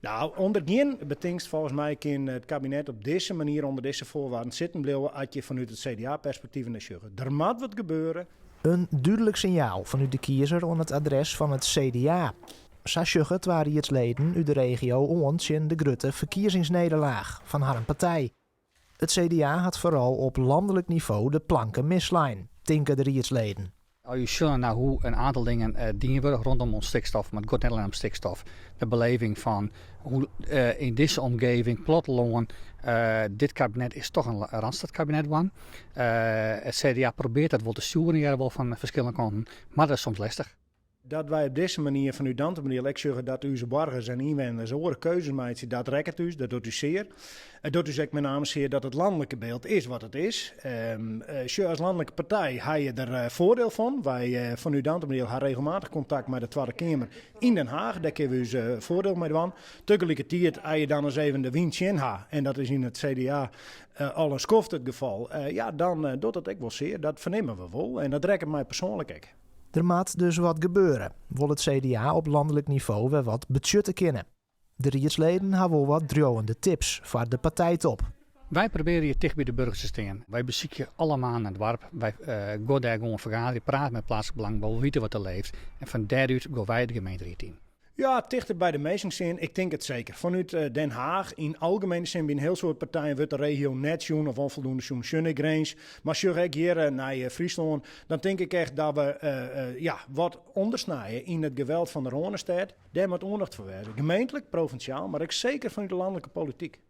Nou, onder geen betingst volgens mij kan het kabinet op deze manier onder deze voorwaarden zitten blijven als je vanuit het CDA-perspectief naar zeggen. Er moet wat gebeuren. Een duidelijk signaal vanuit de kiezer aan het adres van het CDA. Het waren iets leden uit de regio ons in de grote verkiezingsnederlaag van haar partij. Het CDA had vooral op landelijk niveau de planken mislijn, tinken de rietsleden. Als je ziet naar hoe een aantal dingen dienen worden rondom ons stikstof, maar het gaat niet alleen om stikstof. De beleving van hoe in deze omgeving plotseling dit kabinet is toch een Randstad-kabinet van. Het CDA probeert dat wel te sturen, ja, wel van verschillende kanten, maar dat is soms lastig. Dat wij op deze manier van uw dantenmanier zeggen dat onze burgers en inwoners horen keuzes maken, dat rekt u, dat doet u zeer. Het doet u ook met name zeer dat het landelijke beeld is wat het is. Als landelijke partij heb je er voordeel van. Wij van uw dantenmanier hebben regelmatig contact met de Tweede Kamer in Den Haag. Daar kunnen we ons voordeel mee doen. Tegelijkertijd als je dan eens even de wind in hebt, en dat is in het CDA al een skoft het geval, dan doet het ook wel zeer. Dat vernemen we wel en dat rekt mij persoonlijk ook. Er moet dus wat gebeuren, wil het CDA op landelijk niveau weer wat budgetten kennen. De rietsleden hebben wel wat droomende tips voor de partijtop. Wij proberen hier dicht bij de burgers te staan. Wij bezoeken allemaal naar het dorp. Wij gaan daar gewoon vergaderen, praten met plaatselijk belang, we weten wat er leeft. En van daaruit gaan wij de gemeenteraad in. Ja, dichter bij de meestingzin, ik denk het zeker. Vanuit Den Haag, in algemene zin, bij een heel soort partijen wordt de regio net zoen of onvoldoende zo'n grens. Maar als ik hier naar Friesland, dan denk ik echt dat we wat ondersnijden in het geweld van de Ronestad. Daar moet aandacht voor werden. Gemeentelijk, provinciaal, maar ook zeker vanuit de landelijke politiek.